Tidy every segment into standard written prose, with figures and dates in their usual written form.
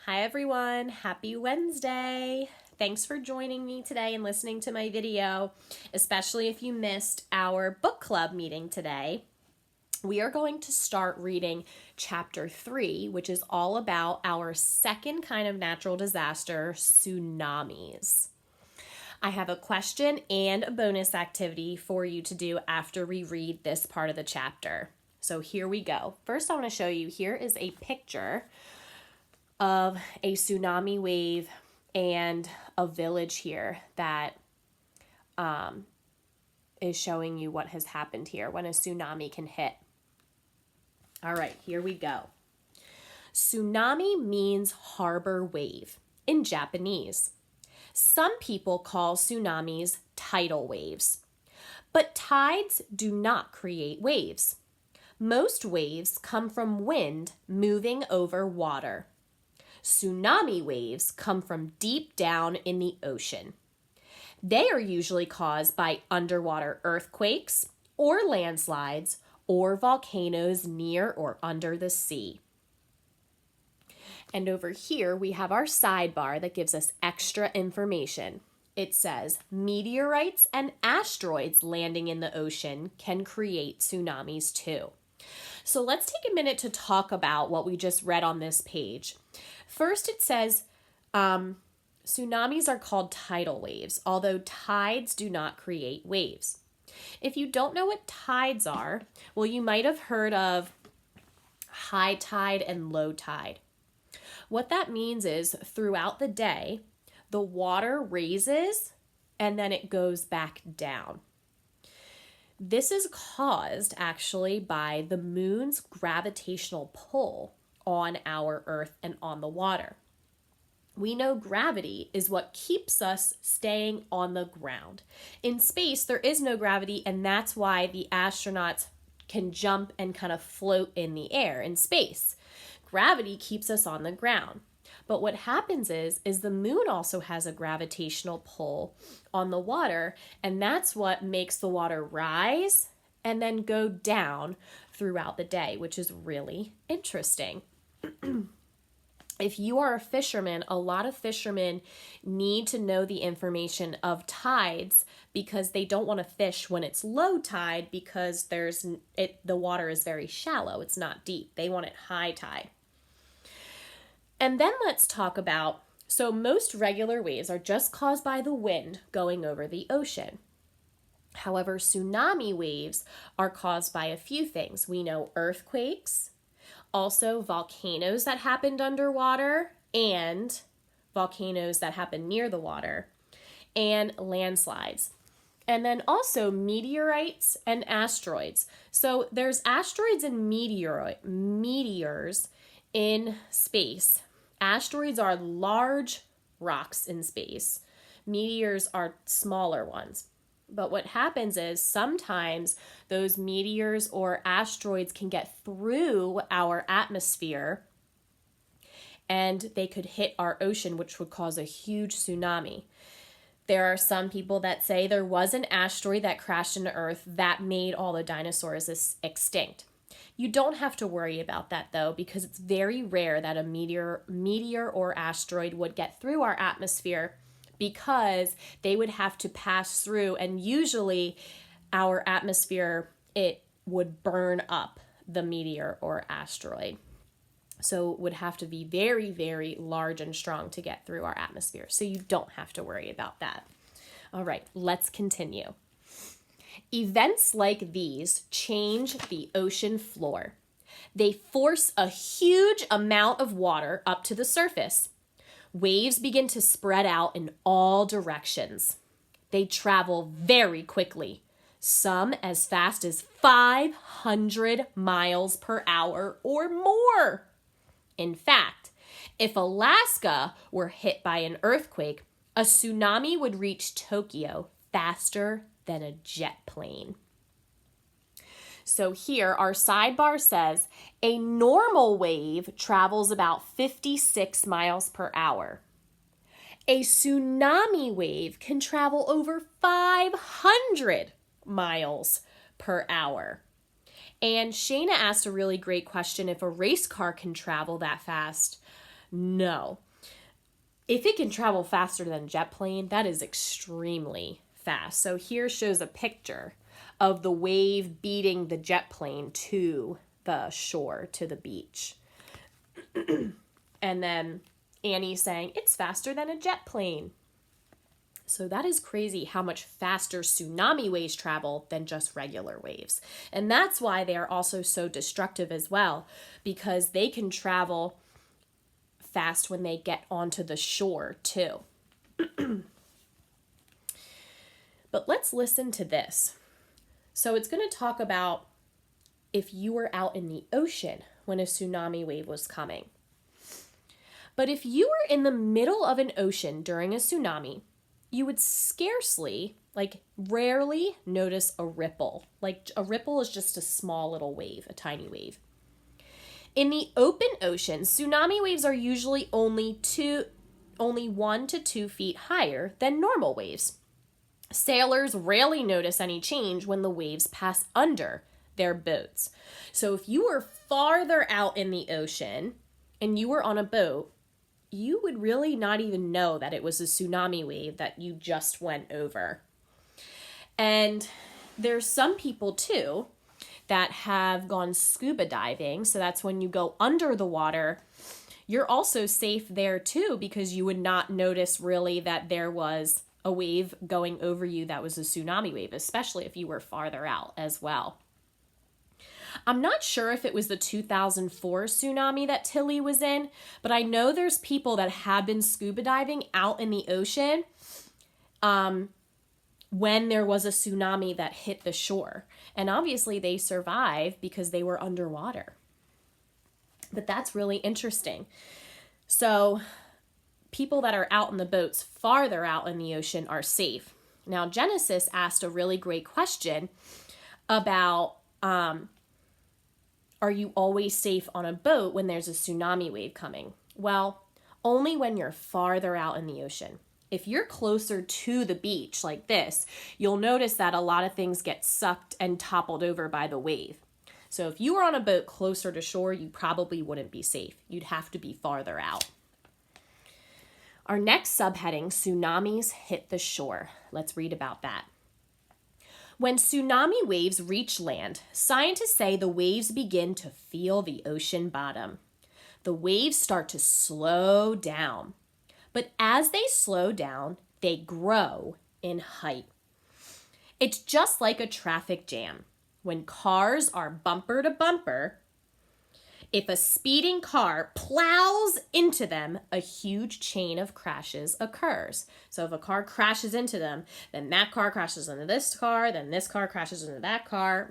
Hi everyone, happy Wednesday. Thanks for joining me today and listening to my video, especially if you missed our book club meeting today. We are going to start reading chapter 3, which is all about our second kind of natural disaster, tsunamis. I have a question and a bonus activity for you to do after we read this part of the chapter. So here we go. First, I want to show you, here is a picture of a tsunami wave and a village here that is showing you what has happened here when a tsunami can hit. All right, here we go. Tsunami means harbor wave in Japanese. Some people call tsunamis tidal waves, but tides do not create waves. Most waves come from wind moving over water. Tsunami waves come from deep down in the ocean. They are usually caused by underwater earthquakes or landslides or volcanoes near or under the sea. And over here we have our sidebar that gives us extra information. It says meteorites and asteroids landing in the ocean can create tsunamis too. So let's take a minute to talk about what we just read on this page. First, it says tsunamis are called tidal waves, although tides do not create waves. If you don't know what tides are, well, you might have heard of high tide and low tide. What that means is throughout the day, the water raises and then it goes back down. This is caused actually by the moon's gravitational pull on our Earth and on the water. We know gravity is what keeps us staying on the ground. In space, there is no gravity, and that's why the astronauts can jump and kind of float in the air in space. Gravity keeps us on the ground. But what happens is the moon also has a gravitational pull on the water, and that's what makes the water rise and then go down throughout the day, which is really interesting. If you are a fisherman, a lot of fishermen need to know the information of tides because they don't want to fish when it's low tide because the water is very shallow. It's not deep. They want it high tide. And then let's talk about, so most regular waves are just caused by the wind going over the ocean. However, tsunami waves are caused by a few things. We know earthquakes, also volcanoes that happened underwater, and volcanoes that happen near the water, and landslides. And then also meteorites and asteroids. So there's asteroids and meteors in space. Asteroids are large rocks in space. Meteors are smaller ones. But what happens is sometimes those meteors or asteroids can get through our atmosphere and they could hit our ocean, which would cause a huge tsunami. There are some people that say there was an asteroid that crashed into Earth that made all the dinosaurs extinct. You don't have to worry about that though, because it's very rare that a meteor or asteroid would get through our atmosphere because they would have to pass through, and usually our atmosphere, it would burn up the meteor or asteroid. So it would have to be very, very large and strong to get through our atmosphere. So you don't have to worry about that. All right, let's continue. Events like these change the ocean floor. They force a huge amount of water up to the surface. Waves begin to spread out in all directions. They travel very quickly, some as fast as 500 miles per hour or more. In fact, if Alaska were hit by an earthquake, a tsunami would reach Tokyo faster than a jet plane. So here our sidebar says a normal wave travels about 56 miles per hour. A tsunami wave can travel over 500 miles per hour. And Shayna asked a really great question. If a race car can travel that fast, No. If it can travel faster than a jet plane, that is extremely fast. So here shows a picture of the wave beating the jet plane to the shore, to the beach. And then Annie saying, it's faster than a jet plane. So that is crazy how much faster tsunami waves travel than just regular waves. And that's why they are also so destructive as well, because they can travel fast when they get onto the shore too. But let's listen to this. So it's going to talk about if you were out in the ocean when a tsunami wave was coming. But if you were in the middle of an ocean during a tsunami, you would scarcely, rarely notice a ripple. Like a ripple is just a small little wave, a tiny wave. In the open ocean, tsunami waves are usually only 1 to 2 feet higher than normal waves. Sailors rarely notice any change when the waves pass under their boats. So if you were farther out in the ocean and you were on a boat, you would really not even know that it was a tsunami wave that you just went over. And there's some people too that have gone scuba diving. So that's when you go under the water. You're also safe there too, because you would not notice really that there was a wave going over you that was a tsunami wave, especially if you were farther out as well. I'm not sure if it was the 2004 tsunami that Tilly was in, but I know there's people that have been scuba diving out in the ocean when there was a tsunami that hit the shore. And obviously they survived because they were underwater. But that's really interesting. So people that are out in the boats farther out in the ocean are safe. Now, Genesis asked a really great question about, are you always safe on a boat when there's a tsunami wave coming? Well, only when you're farther out in the ocean. If you're closer to the beach like this, you'll notice that a lot of things get sucked and toppled over by the wave. So if you were on a boat closer to shore, you probably wouldn't be safe. You'd have to be farther out. Our next subheading, tsunamis hit the shore. Let's read about that. When tsunami waves reach land, scientists say the waves begin to feel the ocean bottom. The waves start to slow down. But as they slow down, they grow in height. It's just like a traffic jam. When cars are bumper to bumper, if a speeding car plows into them, a huge chain of crashes occurs. So if a car crashes into them, then that car crashes into this car, then this car crashes into that car.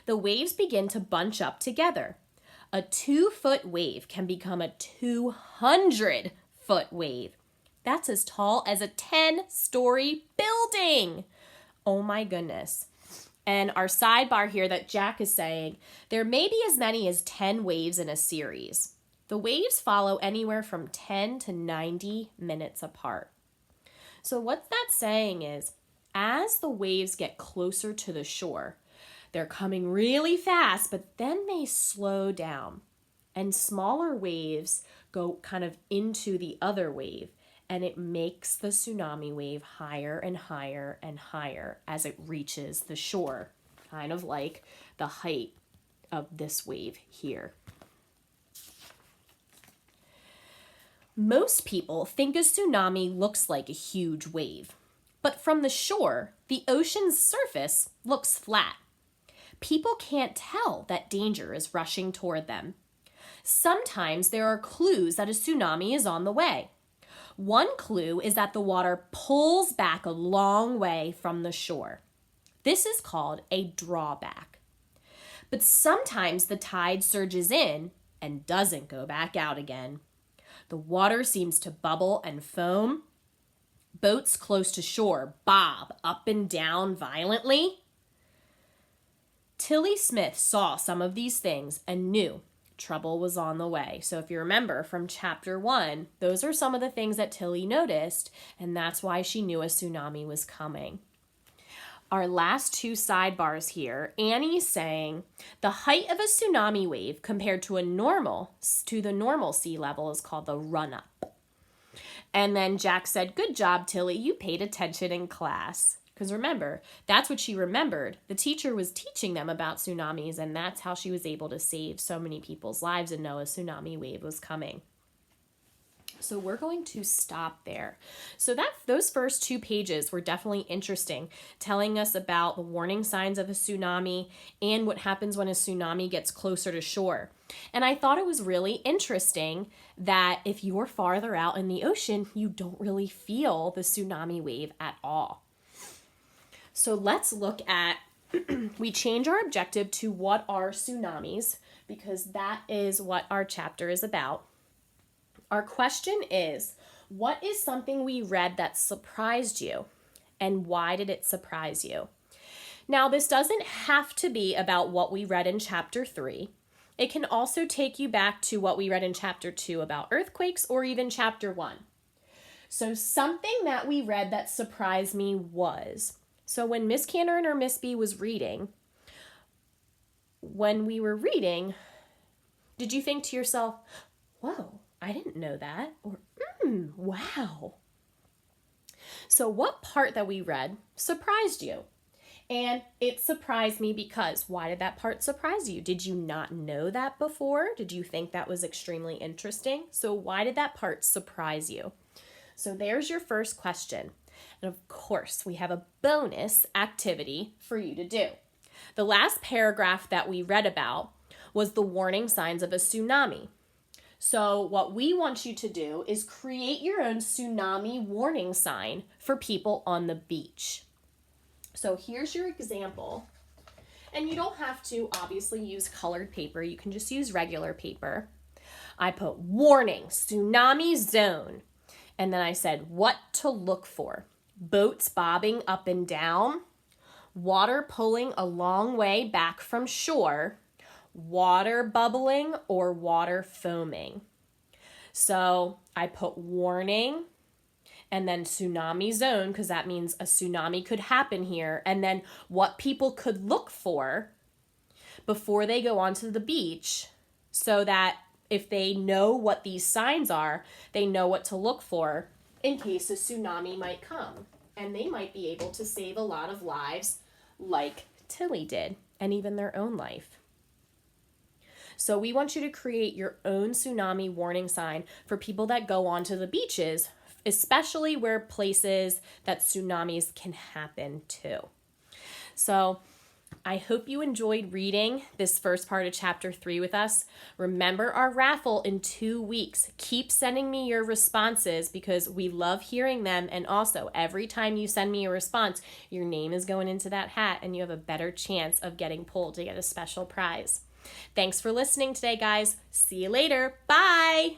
The waves begin to bunch up together. A 2-foot wave can become a 200-foot wave. That's as tall as a 10-story building. Oh my goodness. And our sidebar here that Jack is saying, there may be as many as 10 waves in a series. The waves follow anywhere from 10 to 90 minutes apart. So what that's saying is, as the waves get closer to the shore, they're coming really fast, but then they slow down. And smaller waves go kind of into the other wave, and it makes the tsunami wave higher and higher and higher as it reaches the shore, kind of like the height of this wave here. Most people think a tsunami looks like a huge wave, but from the shore, the ocean's surface looks flat. People can't tell that danger is rushing toward them. Sometimes there are clues that a tsunami is on the way. One clue is that the water pulls back a long way from the shore. This is called a drawback. But sometimes the tide surges in and doesn't go back out again. The water seems to bubble and foam. Boats close to shore bob up and down violently. Tilly Smith saw some of these things and knew trouble was on the way. So if you remember from chapter 1, those are some of the things that Tilly noticed, and that's why she knew a tsunami was coming. our last two sidebars here, Annie's saying the height of a tsunami wave compared to the normal sea level is called the run-up. And then Jack said, good job, Tilly, you paid attention in class. Because remember, that's what she remembered. The teacher was teaching them about tsunamis, and that's how she was able to save so many people's lives and know a tsunami wave was coming. So we're going to stop there. So those first 2 pages were definitely interesting, telling us about the warning signs of a tsunami and what happens when a tsunami gets closer to shore. And I thought it was really interesting that if you're farther out in the ocean, you don't really feel the tsunami wave at all. So let's look at, we change our objective to what are tsunamis, because that is what our chapter is about. Our question is, what is something we read that surprised you, and why did it surprise you? Now, this doesn't have to be about what we read in chapter 3. It can also take you back to what we read in chapter 2 about earthquakes, or even chapter 1. So something that we read that surprised me was, so when Miss Canner or Miss B was reading, when we were reading, did you think to yourself, whoa, I didn't know that, or wow. So what part that we read surprised you? And it surprised me because, why did that part surprise you? Did you not know that before? Did you think that was extremely interesting? So why did that part surprise you? So there's your first question. And of course, we have a bonus activity for you to do. The last paragraph that we read about was the warning signs of a tsunami. So what we want you to do is create your own tsunami warning sign for people on the beach. So here's your example. And you don't have to obviously use colored paper. You can just use regular paper. I put warning, tsunami zone. And then I said what to look for. Boats bobbing up and down, water pulling a long way back from shore, water bubbling or water foaming. So I put warning and then tsunami zone, because that means a tsunami could happen here, and then what people could look for before they go onto the beach, so that if they know what these signs are, they know what to look for in case a tsunami might come. And they might be able to save a lot of lives like Tilly did, and even their own life. So we want you to create your own tsunami warning sign for people that go onto the beaches, especially where places that tsunamis can happen to. So I hope you enjoyed reading this first part of chapter 3 with us. Remember our raffle in 2 weeks. Keep sending me your responses because we love hearing them. And also, every time you send me a response, your name is going into that hat and you have a better chance of getting pulled to get a special prize. Thanks for listening today, guys. See you later. Bye.